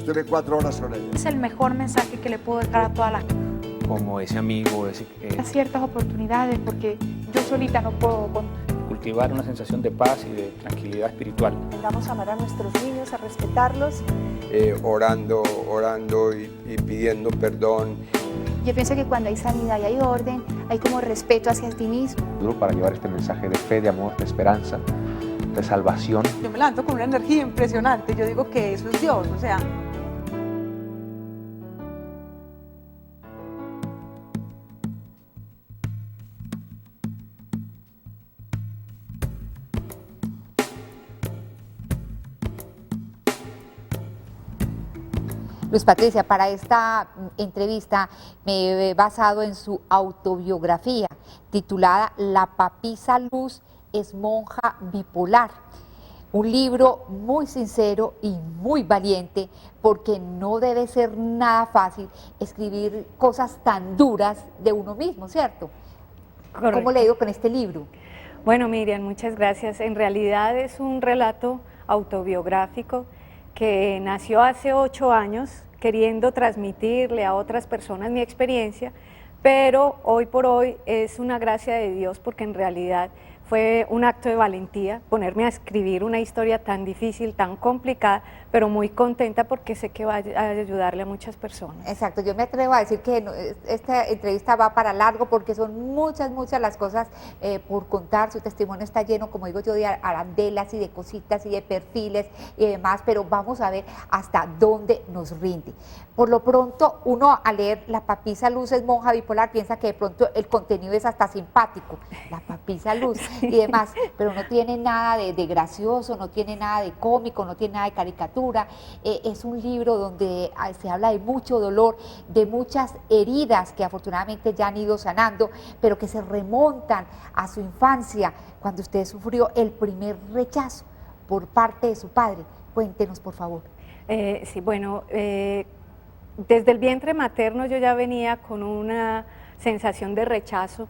estuve 4 horas con ella. Es el mejor mensaje que le puedo dejar a toda la gente. Como ese amigo, Ciertas oportunidades, porque yo solita no puedo cultivar una sensación de paz y de tranquilidad espiritual. Aprendamos a amar a nuestros niños, a respetarlos. Orando y pidiendo perdón. Yo pienso que cuando hay sanidad y hay orden, hay como respeto hacia ti mismo. Para llevar este mensaje de fe, de amor, de esperanza, de salvación. Yo me levanto con una energía impresionante, yo digo que eso es Dios, o sea. Luz Patricia, para esta entrevista me he basado en su autobiografía titulada La papisa Luz es monja bipolar. Un libro muy sincero y muy valiente, porque no debe ser nada fácil escribir cosas tan duras de uno mismo, ¿cierto? Correcto. ¿Cómo le digo con este libro? Bueno, Miriam, muchas gracias. En realidad es un relato autobiográfico que nació hace 8 años queriendo transmitirle a otras personas mi experiencia, pero hoy por hoy es una gracia de Dios, porque en realidad fue un acto de valentía ponerme a escribir una historia tan difícil, tan complicada, pero muy contenta porque sé que va a ayudarle a muchas personas. Exacto, yo me atrevo a decir que esta entrevista va para largo, porque son muchas las cosas por contar. Su testimonio está lleno, como digo yo, de arandelas y de cositas y de perfiles y demás, pero vamos a ver hasta dónde nos rinde. Por lo pronto, uno al leer La papisa Luz es monja bipolar piensa que de pronto el contenido es hasta simpático, la papisa Luz y demás, pero no tiene nada de gracioso, no tiene nada de cómico, no tiene nada de caricatura. Es un libro donde se habla de mucho dolor, de muchas heridas que afortunadamente ya han ido sanando, pero que se remontan a su infancia, cuando usted sufrió el primer rechazo por parte de su padre. Cuéntenos, por favor. Sí, bueno, desde el vientre materno yo ya venía con una sensación de rechazo,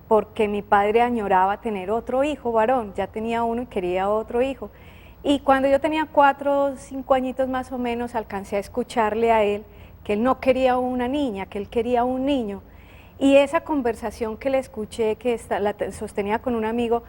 porque mi padre añoraba tener otro hijo varón, ya tenía uno y quería otro hijo. Y cuando yo tenía 4 o 5 añitos más o menos, alcancé a escucharle a él que él no quería una niña, que él quería un niño. Y esa conversación que le escuché, que la sostenía con un amigo,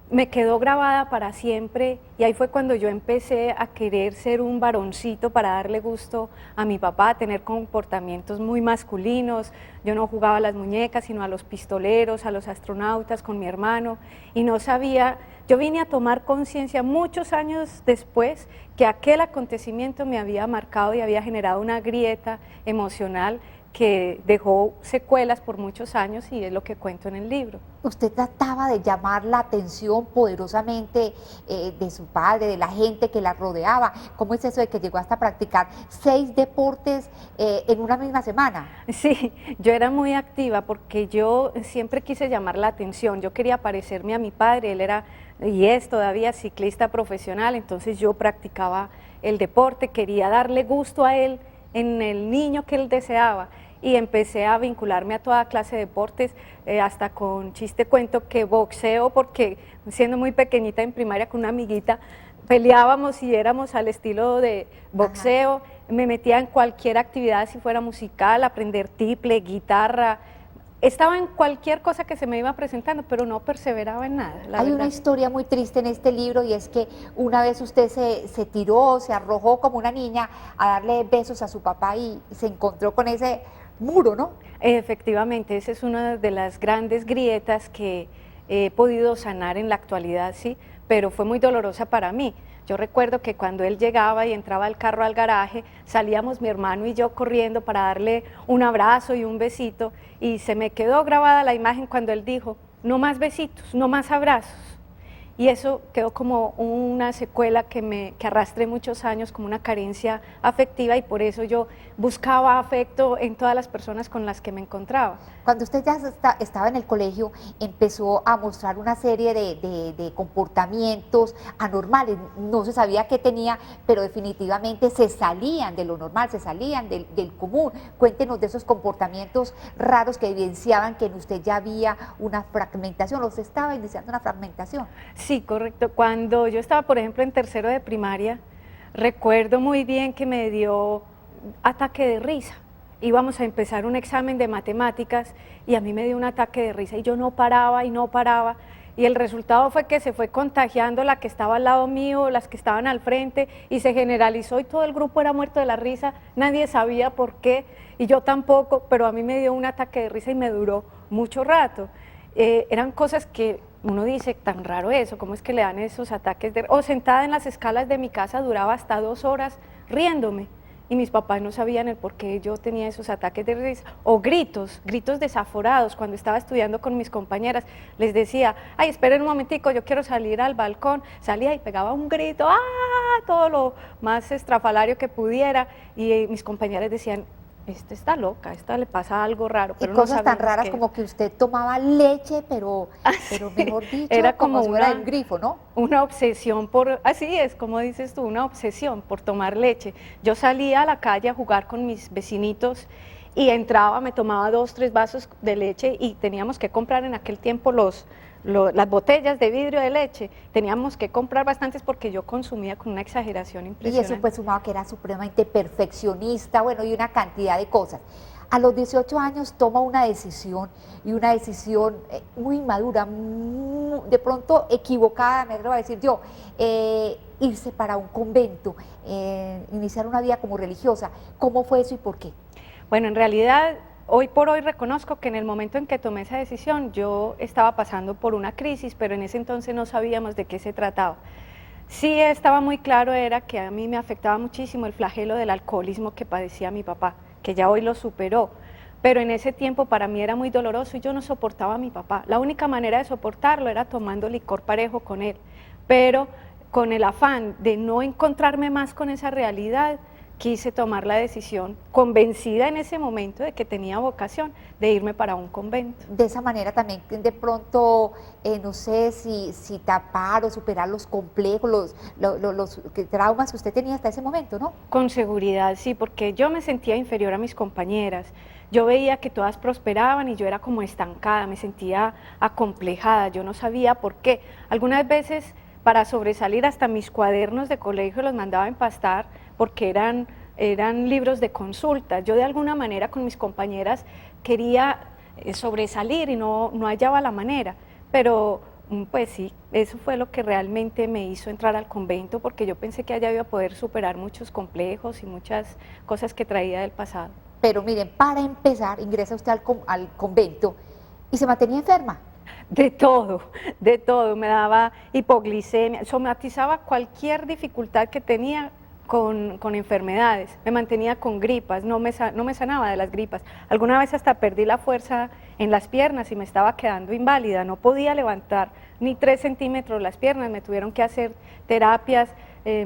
me quedó grabada para siempre, y ahí fue cuando yo empecé a querer ser un varoncito para darle gusto a mi papá, a tener comportamientos muy masculinos. Yo no jugaba a las muñecas, sino a los pistoleros, a los astronautas con mi hermano, y no sabía. Yo vine a tomar conciencia muchos años después que aquel acontecimiento me había marcado y había generado una grieta emocional que dejó secuelas por muchos años, y es lo que cuento en el libro. Usted trataba de llamar la atención poderosamente de su padre, de la gente que la rodeaba. ¿Cómo es eso de que llegó hasta practicar 6 deportes en una misma semana? Sí, yo era muy activa porque yo siempre quise llamar la atención. Yo quería parecerme a mi padre, él era y es todavía ciclista profesional, entonces yo practicaba el deporte, quería darle gusto a él en el niño que él deseaba. Y empecé a vincularme a toda clase de deportes, hasta con chiste cuento que boxeo, porque siendo muy pequeñita en primaria con una amiguita, peleábamos y éramos al estilo de boxeo. Ajá. Me metía en cualquier actividad, si fuera musical, aprender tiple, guitarra. Estaba en cualquier cosa que se me iba presentando, pero no perseveraba en nada. Hay una historia muy triste en este libro, y es que una vez usted se tiró, se arrojó como una niña a darle besos a su papá y se encontró con ese muro, ¿no? Efectivamente, esa es una de las grandes grietas que he podido sanar en la actualidad, sí, pero fue muy dolorosa para mí. Yo recuerdo que cuando él llegaba y entraba el carro al garaje, salíamos mi hermano y yo corriendo para darle un abrazo y un besito, y se me quedó grabada la imagen cuando él dijo: no más besitos, no más abrazos. Y eso quedó como una secuela que arrastré muchos años, como una carencia afectiva, y por eso yo buscaba afecto en todas las personas con las que me encontraba. Cuando usted ya estaba en el colegio, empezó a mostrar una serie de comportamientos anormales. No se sabía qué tenía, pero definitivamente se salían de lo normal, se salían del común. Cuéntenos de esos comportamientos raros que evidenciaban que en usted ya había una fragmentación, o se estaba iniciando una fragmentación. Sí, correcto. Cuando yo estaba, por ejemplo, en tercero de primaria, recuerdo muy bien que me dio ataque de risa. Íbamos a empezar un examen de matemáticas y a mí me dio un ataque de risa y yo no paraba y no paraba. Y el resultado fue que se fue contagiando la que estaba al lado mío, las que estaban al frente, y se generalizó y todo el grupo era muerto de la risa, nadie sabía por qué, y yo tampoco, pero a mí me dio un ataque de risa y me duró mucho rato. Eran cosas que uno dice, tan raro eso, ¿cómo es que le dan esos ataques de risa? O sentada en las escalas de mi casa duraba hasta 2 horas riéndome. Y mis papás no sabían el por qué yo tenía esos ataques de risa, o gritos desaforados. Cuando estaba estudiando con mis compañeras, les decía, ay, esperen un momentico, yo quiero salir al balcón, salía y pegaba un grito, ¡ah!, todo lo más estrafalario que pudiera, y mis compañeras decían, esta está loca, esta le pasa algo raro. Y Pero cosas no tan sabíamos raras qué. como que usted tomaba leche, pero mejor dicho, Era como si fuera una- de un grifo, ¿no? Una obsesión por, así es, como dices tú, una obsesión por tomar leche. Yo salía a la calle a jugar con mis vecinitos y entraba, me tomaba 2, 3 vasos de leche y teníamos que comprar en aquel tiempo las botellas de vidrio de leche. Teníamos que comprar bastantes porque yo consumía con una exageración Y impresionante. eso pues sumaba que era supremamente perfeccionista, bueno, y una cantidad de cosas. A los 18 años toma una decisión, y una decisión muy madura, de pronto equivocada, me atrevo a decir yo, irse para un convento, iniciar una vida como religiosa. ¿Cómo fue eso y por qué? Bueno, en realidad, hoy por hoy reconozco que en el momento en que tomé esa decisión, yo estaba pasando por una crisis, pero en ese entonces no sabíamos de qué se trataba. Sí estaba muy claro, era que a mí me afectaba muchísimo el flagelo del alcoholismo que padecía mi papá, que ya hoy lo superó, pero en ese tiempo para mí era muy doloroso y yo no soportaba a mi papá. La única manera de soportarlo era tomando licor parejo con él, pero con el afán de no encontrarme más con esa realidad, quise tomar la decisión, convencida en ese momento de que tenía vocación, de irme para un convento. De esa manera también de pronto, no sé si tapar o superar los complejos, los traumas que usted tenía hasta ese momento, ¿no? Con seguridad, sí, porque yo me sentía inferior a mis compañeras. Yo veía que todas prosperaban y yo era como estancada, me sentía acomplejada, yo no sabía por qué. Algunas veces para sobresalir hasta mis cuadernos de colegio los mandaba a empastar porque eran libros de consulta. Yo de alguna manera con mis compañeras quería sobresalir y no hallaba la manera, pero pues sí, eso fue lo que realmente me hizo entrar al convento, porque yo pensé que allá iba a poder superar muchos complejos y muchas cosas que traía del pasado. Pero miren, para empezar, ingresa usted al convento y se mantenía enferma. De todo, me daba hipoglicemia, somatizaba cualquier dificultad que tenía con enfermedades, me mantenía con gripas, no me sanaba de las gripas. Alguna vez hasta perdí la fuerza en las piernas y me estaba quedando inválida, no podía levantar ni 3 centímetros las piernas, me tuvieron que hacer terapias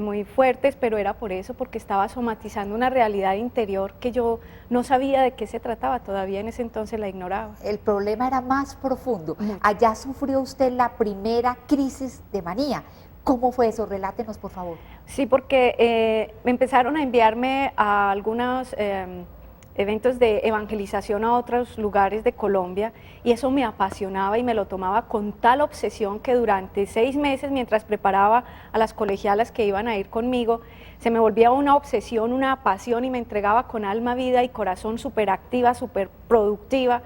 muy fuertes, pero era por eso, porque estaba somatizando una realidad interior que yo no sabía de qué se trataba, todavía en ese entonces la ignoraba. El problema era más profundo. Allá sufrió usted la primera crisis de manía. ¿Cómo fue eso? Relátenos, por favor. Sí, porque me empezaron a enviarme a algunos eventos de evangelización a otros lugares de Colombia y eso me apasionaba y me lo tomaba con tal obsesión que durante 6 meses, mientras preparaba a las colegialas que iban a ir conmigo, se me volvía una obsesión, una pasión y me entregaba con alma, vida y corazón, súper activa, súper productiva.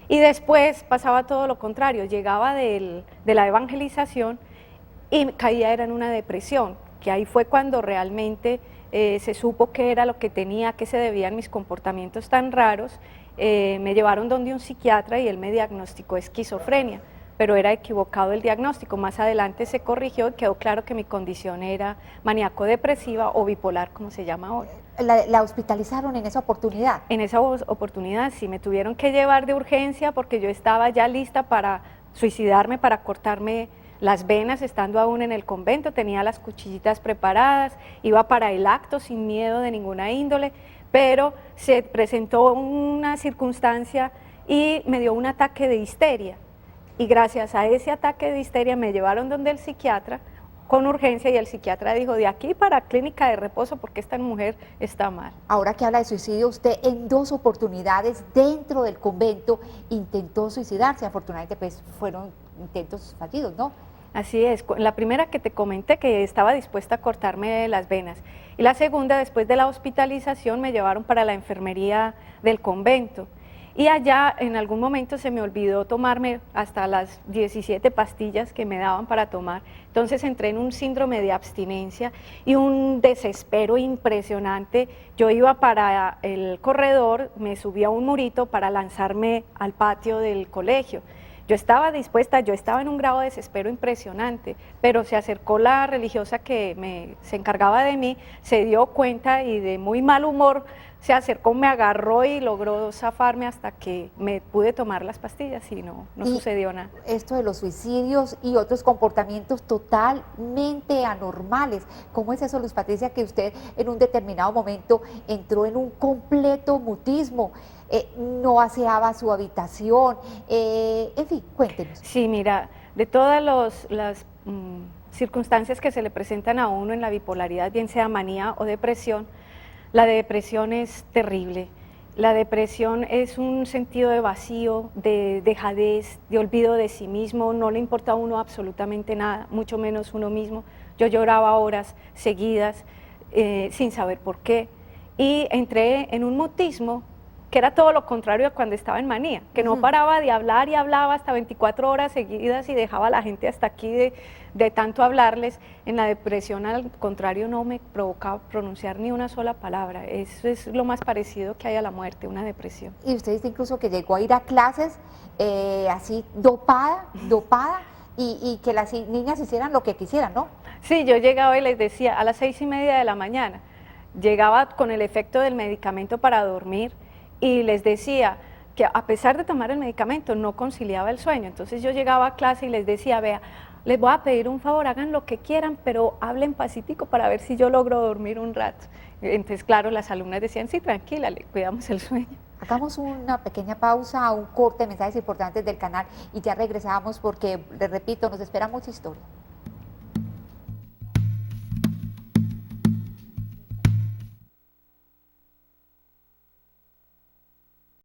Y después pasaba todo lo contrario, llegaba de la evangelización y caía era en una depresión, que ahí fue cuando realmente se supo qué era lo que tenía, a qué se debían mis comportamientos tan raros. Me llevaron donde un psiquiatra y él me diagnosticó esquizofrenia, pero era equivocado el diagnóstico. Más adelante se corrigió y quedó claro que mi condición era maníaco-depresiva o bipolar, como se llama ahora. ¿La hospitalizaron en esa oportunidad? En esa oportunidad sí, me tuvieron que llevar de urgencia porque yo estaba ya lista para suicidarme, para cortarme las venas estando aún en el convento, tenía las cuchillitas preparadas, iba para el acto sin miedo de ninguna índole, pero se presentó una circunstancia y me dio un ataque de histeria. Y gracias a ese ataque de histeria me llevaron donde el psiquiatra con urgencia y el psiquiatra dijo, de aquí para clínica de reposo porque esta mujer está mal. Ahora que habla de suicidio, usted en 2 oportunidades dentro del convento intentó suicidarse, afortunadamente pues fueron intentos fallidos, ¿no? Así es, la primera que te comenté que estaba dispuesta a cortarme las venas y la segunda, después de la hospitalización, me llevaron para la enfermería del convento y allá en algún momento se me olvidó tomarme hasta las 17 pastillas que me daban para tomar, entonces entré en un síndrome de abstinencia y un desespero impresionante. Yo iba para el corredor, me subí a un murito para lanzarme al patio del colegio. Yo estaba dispuesta, yo estaba en un grado de desespero impresionante, pero se acercó la religiosa que se encargaba de mí, se dio cuenta y de muy mal humor se acercó, me agarró y logró zafarme hasta que me pude tomar las pastillas y no sucedió nada. Esto de los suicidios y otros comportamientos totalmente anormales, ¿cómo es eso, Luz Patricia, que usted en un determinado momento entró en un completo mutismo? No aseaba su habitación, en fin, cuéntenos. Sí, mira, de todas las circunstancias que se le presentan a uno en la bipolaridad, bien sea manía o depresión, la depresión es terrible. La depresión es un sentido de vacío, de dejadez, de olvido de sí mismo, no le importa a uno absolutamente nada, mucho menos uno mismo. Yo lloraba horas seguidas sin saber por qué y entré en un mutismo que era todo lo contrario a cuando estaba en manía, que no paraba de hablar y hablaba hasta 24 horas seguidas y dejaba a la gente hasta aquí de tanto hablarles. En la depresión, al contrario, no me provocaba pronunciar ni una sola palabra. Eso es lo más parecido que hay a la muerte, una depresión. Y usted dice incluso que llegó a ir a clases así dopada, y que las niñas hicieran lo que quisieran, ¿no? Sí, yo llegaba y les decía a las 6:30 de la mañana, llegaba con el efecto del medicamento para dormir, y les decía que a pesar de tomar el medicamento no conciliaba el sueño. Entonces yo llegaba a clase y les decía, vea, les voy a pedir un favor, hagan lo que quieran, pero hablen pacífico para ver si yo logro dormir un rato. Entonces, claro, las alumnas decían, sí, tranquila, le cuidamos el sueño. Hagamos una pequeña pausa, un corte de mensajes importantes del canal y ya regresamos porque, les repito, nos espera mucha historia.